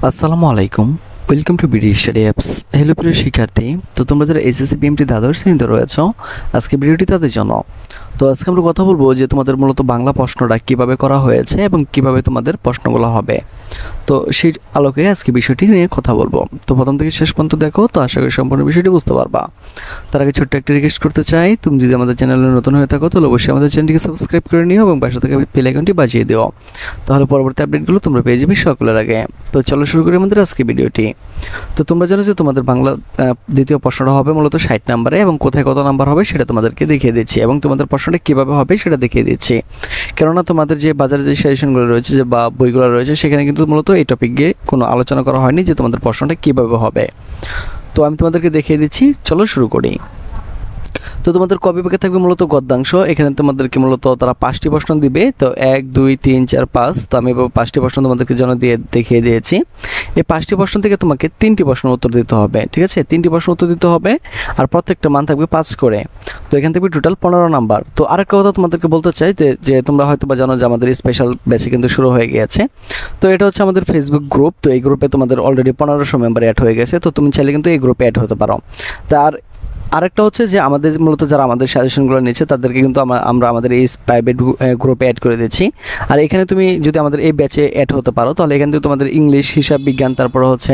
আসসালামু আলাইকুম, welcome to BD study apps. Hello প্রিয় শিক্ষার্থী, তো তোমরা যারা এসএসসি বিএমটি দ্বাদশ শ্রেণীতে রয়েছ, আজকে ভিডিওটি তাদের জন্য। তো আজকে আমরা কথা বলবো যে তোমাদের মূলত বাংলা প্রশ্নটা কিভাবে করা হয়েছে এবং কিভাবে তোমাদের প্রশ্নগুলো হবে। তো সেই আলোকে আজকে বিষয়টি নিয়ে কথা বলবো। তো প্রথম থেকে শেষ পর্যন্ত দেখো, তো আশা করি সম্পূর্ণ বিষয়টি বুঝতে পারবা। তার আগে ছোট্ট একটা রিকোয়েস্ট করতে চাই, তুমি যদি আমাদের চ্যানেলে নতুন হয়ে থাকো তাহলে অবশ্যই আমাদের চ্যানেলটিকে সাবস্ক্রাইব করে নিও এবং পাশে থাকা বেল আইকনটি বাজিয়ে দিও, তাহলে পরবর্তী আপডেটগুলো তোমরা পেয়ে যাবে সকলের আগে। তো চলো শুরু করি আমাদের আজকে ভিডিওটি। তো তোমরা জানো যে তোমাদের বাংলা দ্বিতীয় প্রশ্নটা হবে মূলত 60 নম্বরে, এবং কোথায় কত নাম্বার হবে সেটা তোমাদেরকে দেখিয়ে দিচ্ছি, এবং তোমাদের প্রশ্নটা কীভাবে হবে সেটা দেখিয়ে দিচ্ছি। কেননা তোমাদের যে বাজারে যে সাজেশনগুলো রয়েছে যে বা বইগুলো রয়েছে, সেখানে কিন্তু মূলত এই টপিক নিয়ে কোনো আলোচনা করা হয়নি যে তোমাদের প্রশ্নটা কীভাবে হবে। তো আমি তোমাদেরকে দেখিয়ে দিচ্ছি, চলো শুরু করি। তো তোমাদের ক বিভাগে থাকবে মূলত গদ্যাংশ। এখানে তোমাদেরকে মূলত তারা 5টি প্রশ্ন দিবে। তো 1 2 3 4 5, তো আমি 5টি প্রশ্ন তোমাদেরকে জন্য দেখিয়ে দিয়েছি। এই 5টি প্রশ্ন থেকে তোমাকে 3টি প্রশ্ন উত্তর দিতে হবে, ঠিক আছে? 3টি প্রশ্ন উত্তর দিতে হবে, আর প্রত্যেকটা মান থাকবে 5 করে। তো এখান থেকে টোটাল 15 নাম্বার। তো আরেকটা কথা তোমাদেরকে বলতে চাই যে তোমরা হয়তো বা জানো যে আমাদের স্পেশাল ব্যাচে কিন্তু শুরু হয়ে গিয়েছে। তো এটা হচ্ছে আমাদের ফেসবুক গ্রুপ। তো এই গ্রুপে তোমাদের অলরেডি 1500 মেম্বার অ্যাড হয়ে গেছে। তো তুমি চাইলে কিন্তু এই গ্রুপে অ্যাড হতে পারো। তার আরেকটা হচ্ছে যে আমাদের মূলত যারা আমাদের সাজেশনগুলো নিচ্ছে তাদেরকে কিন্তু আমরা আমাদের এই প্রাইভেট গ্রুপে অ্যাড করে দিচ্ছি। আর এখানে তুমি যদি আমাদের এই ব্যাচে অ্যাড হতে পারো, তাহলে এখান থেকে তোমাদের ইংলিশ, হিসাব বিজ্ঞান, তারপর হচ্ছে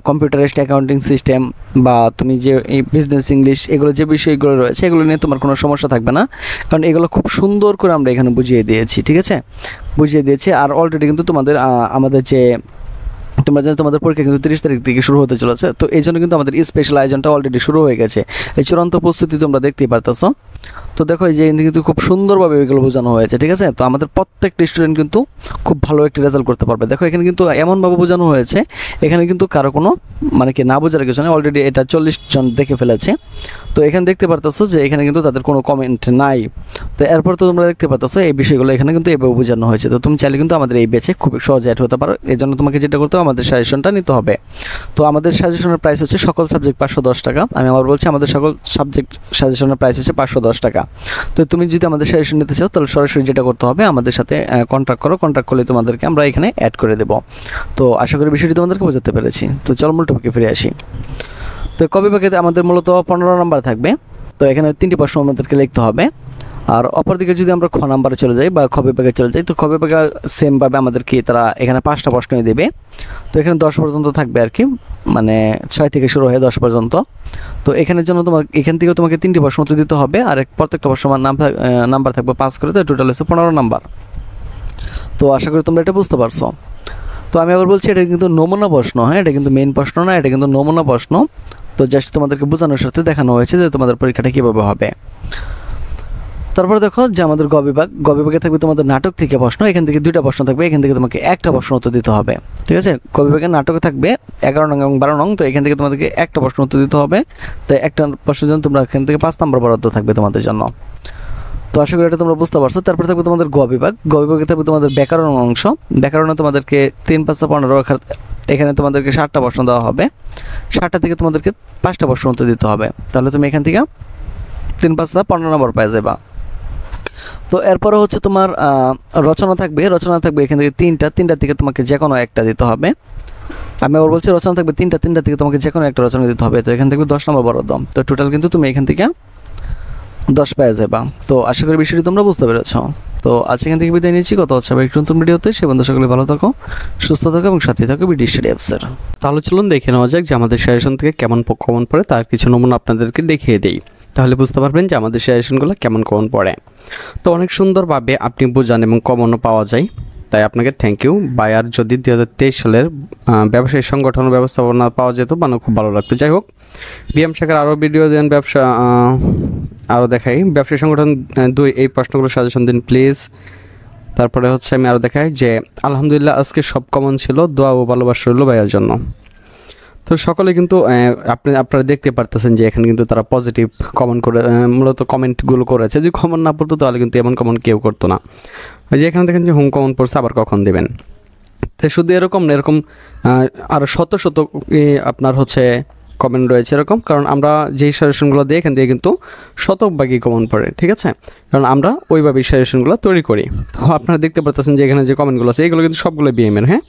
কম্পিউটারাইজড অ্যাকাউন্টিং সিস্টেম, বা তুমি যে এই বিজনেস ইংলিশ, এগুলো যে বিষয়গুলো রয়েছে এগুলো নিয়ে তোমার কোনো সমস্যা থাকবে না, কারণ এগুলো খুব সুন্দর করে আমরা এখানে বুঝিয়ে দিয়েছি, ঠিক আছে? বুঝিয়ে দিয়েছি। আর অলরেডি কিন্তু তোমাদের আমাদের যে তোমরা জানো তোমাদের পরীক্ষা কিন্তু 30 তারিখ থেকে শুরু হতে চলেছে। তো এই জন্য কিন্তু আমাদের স্পেশাল আয়োজনটা অলরেডি শুরু হয়ে গেছে। এই চূড়ান্ত প্রস্তুতি তোমরা দেখতেই পারতেছো। তো দেখো এই যে কিন্তু খুব সুন্দরভাবে এগুলো বোঝানো হয়েছে, ঠিক আছে? তো আমাদের প্রত্যেকটা স্টুডেন্ট কিন্তু খুব ভালো একটি রেজাল্ট করতে পারবে। দেখো এখানে কিন্তু এমনভাবে বোঝানো হয়েছে, এখানে কিন্তু কারো কোনো মানে কি না বোঝার কিছু নেই। অলরেডি এটা 40 জন দেখে ফেলেছে। তো এখানে দেখতে পারতেছো যে এখানে কিন্তু তাদের কোনো কমেন্ট নাই। তো এরপর তো তোমরা দেখতে পারতেছো এই বিষয়গুলো এখানে কিন্তু এভাবে বোঝানো হয়েছে। তো তুমি চাইলে কিন্তু আমাদের এই ব্যাচে খুব সহজে অ্যাড হতে পারো। এই জন্য তোমাকে যেটা করতে হবে, আমাদের সাজেশনটা নিতে হবে। তো আমাদের সাজেশনের প্রাইস হচ্ছে সকল সাবজেক্ট 510 টাকা। আমি আবার বলছি, আমাদের সকল সাবজেক্ট সাজেশনের প্রাইস হচ্ছে 510 টাকা। তো তুমি যদি আমাদের সাজেশন নিতে চাও তাহলে সরাসরি যেটা করতে হবে, আমাদের সাথে কন্ট্যাক্ট করো। কন্ট্যাক্ট করলে তোমাদেরকে আমরা এখানে অ্যাড করে দেবো। তো আশা করি বিষয়টি তোমাদেরকে বোঝাতে পেরেছি। তো চলো মূল টপিকে ফিরে আসি। তো ক বিভাগে আমাদের মূলত 15 নাম্বার থাকবে। তো এখানে 3টি প্রশ্ন আমাদেরকে লিখতে হবে। আর অপরদিকে যদি আমরা খ নাম্বারে চলে যাই বা খ বিভাগে চলে যাই, তো খ বিভাগে সেমভাবে আমাদেরকে তারা এখানে 5টা প্রশ্নই দেবে। তো এখানে 10 পর্যন্ত থাকবে আর কি, মানে 6 থেকে শুরু হয়ে 10 পর্যন্ত। তো এখানের জন্য এখান থেকেও তোমাকে 3টি প্রশ্ন উত্তর দিতে হবে, আর প্রত্যেকটা প্রশ্নের নাম্বার থাকবে 5 করে। তো টোটাল হচ্ছে 15 নাম্বার। তো আশা করি তোমরা এটা বুঝতে পারছো। তো আমি আবার বলছি, এটা কিন্তু নমুনা প্রশ্ন, হ্যাঁ? এটা কিন্তু মেইন প্রশ্ন না, এটা কিন্তু নমুনা প্রশ্ন। তো জাস্ট তোমাদেরকে বোঝানোর সাথে দেখানো হয়েছে যে তোমাদের পরীক্ষাটা কীভাবে হবে। তারপরে দেখো যে আমাদের গ বিভাগে থাকবে তোমাদের নাটক থেকে প্রশ্ন। এখান থেকে 2টা প্রশ্ন থাকবে, এখান থেকে তোমাকে একটা প্রশ্ন উত্তর দিতে হবে, ঠিক আছে? গ বিভাগের নাটকে থাকবে 11 নং এবং 12 নং। তো এখান থেকে তোমাদেরকে একটা প্রশ্ন উত্তর দিতে হবে। তো একটা প্রশ্নের জন্য তোমরা এখান থেকে 5 নম্বর বরাদ্দ থাকবে তোমাদের জন্য। তো আশা করি এটা তোমরা বুঝতে পারছো। তারপরে থাকবে তোমাদের গ বিভাগে থাকবে তোমাদের ব্যাকরণ অংশ। ব্যাকরণে তোমাদেরকে 3 5 15, এখানে তোমাদেরকে 7টা প্রশ্ন দেওয়া হবে। 7টা থেকে তোমাদেরকে 5টা প্রশ্ন উত্তর দিতে হবে। তাহলে তুমি এখান থেকে 3 5 15 নম্বর পেয়ে যাবে। তো এরপরে হচ্ছে তোমার রচনা থাকবে এখান থেকে 3টা থেকে তোমাকে যে কোনো একটা দিতে হবে। আমি আবার বলছি, রচনা থাকবে 3টা থেকে তোমাকে যে কোনো একটা রচনা দিতে হবে। তো এখান থেকে 10 নম্বর বরাদ্দ। তো টোটাল কিন্তু তুমি এখান থেকে 10 পেয়ে যাবা। তো আশা করি বিষয়টি তোমরা বুঝতে পেরেছো। তো আজ এখান থেকে বিদায় নিচ্ছি। কথা হচ্ছে আবার একটু নতুন ভিডিওতে। সে বন্ধু সকলে ভালো থাকো, সুস্থ থাকো এবং সাথে থাকো বিডি স্টাডি অ্যাপসের। তাহলে চলুন দেখে নেওয়া যাক যে আমাদের সাজেশন থেকে কেমন কমন পড়ে, তার কিছু নমুনা আপনাদেরকে দেখিয়ে দিই। তাহলে বুঝতে পারবেন যে আমাদের সাজেশনগুলো কেমন কমন পড়ে। তো অনেক সুন্দরভাবে আপনি বোঝান এবং কমনও পাওয়া যায়, তাই আপনাকে থ্যাংক ইউ। বায়ার যদি 2023 সালের ব্যবসায়ী সংগঠন ব্যবস্থাপনা পাওয়া যেত, মানে খুব ভালো লাগতো। যাই হোক, বিএম শাখার আরও ভিডিও দেন, আরও দেখাই ব্যবসায়ী সংগঠন 2 এই প্রশ্নগুলো সাজেশন দিন প্লিজ। তারপরে হচ্ছে আমি আরও দেখাই যে আলহামদুলিল্লাহ আজকে সব কমন ছিল, দোয়া ও ভালোবাসা রইল ভাইয়ার জন্য। তো সকলে কিন্তু আপনারা দেখতে পারতেছেন যে এখানে কিন্তু তারা পজিটিভ কমেন্ট করে মূলত কমেন্টগুলো করেছে। যদি কমন না পড়তো তাহলে কিন্তু এমন কমন কেউ করতো না। ওই যে এখানে দেখেন যে হোম কমন পড়ছে, আবার কখন দেবেন। তাই শুধু এরকম না, এরকম আরও শত আপনার হচ্ছে কমেন্ট রয়েছে এরকম, কারণ আমরা যেই সাজেশনগুলো দিই এখান থেকে কিন্তু শতভাগই কমন পড়ে, ঠিক আছে? কারণ আমরা ওইভাবেই সাজেশনগুলো তৈরি করি। তো আপনারা দেখতে পারতেছেন যে এখানে যে কমেন্টগুলো আছে এগুলো কিন্তু সবগুলো বিএমের, হ্যাঁ?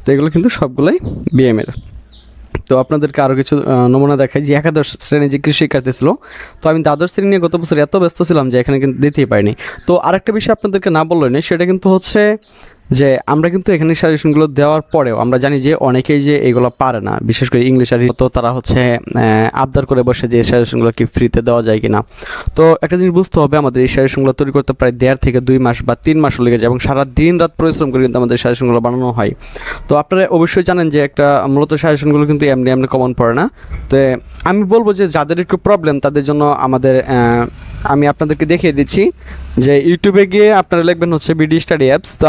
তো এগুলো কিন্তু সবগুলোই বিএমের। তো আপনাদেরকে আরও কিছু নমুনা দেখাই যে একাদশ শ্রেণী যে কৃষি শিক্ষার্থী ছিল, তো আমি দ্বাদশ শ্রেণী নিয়ে গত বছর এত ব্যস্ত ছিলাম যে এখানে কিন্তু দিতেই পারিনি। তো আরেকটা বিষয় আপনাদেরকে না বললেই না, সেটা কিন্তু হচ্ছে যে আমরা কিন্তু এখানে সাজেশনগুলো দেওয়ার পরেও আমরা জানি যে অনেকেই যে এগুলো পারে না, বিশেষ করে ইংলিশ আর তো তারা হচ্ছে আবদার করে বসে যে সাজেশনগুলো কি ফ্রিতে দেওয়া যায় কিনা। তো একটা জিনিস বুঝতে হবে, আমাদের এই সাজেশনগুলো তৈরি করতে প্রায় 1.5 থেকে 2 মাস বা 3 মাসও লেগে যায় এবং সারা দিন রাত পরিশ্রম করে কিন্তু আমাদের সাজেশনগুলো বানানো হয়। তো আপনারা অবশ্যই জানেন যে একটা মূলত সাজেশনগুলো কিন্তু এমনি এমনি কমন পড়ে না। তো আমি বলবো যে যাদের একটু প্রবলেম তাদের জন্য আমাদের আমি আপনাদেরকে দেখিয়ে দিচ্ছি যে ইউটিউবে গিয়ে আপনারা লিখবেন হচ্ছে বিডি স্টাডি অ্যাপস। তো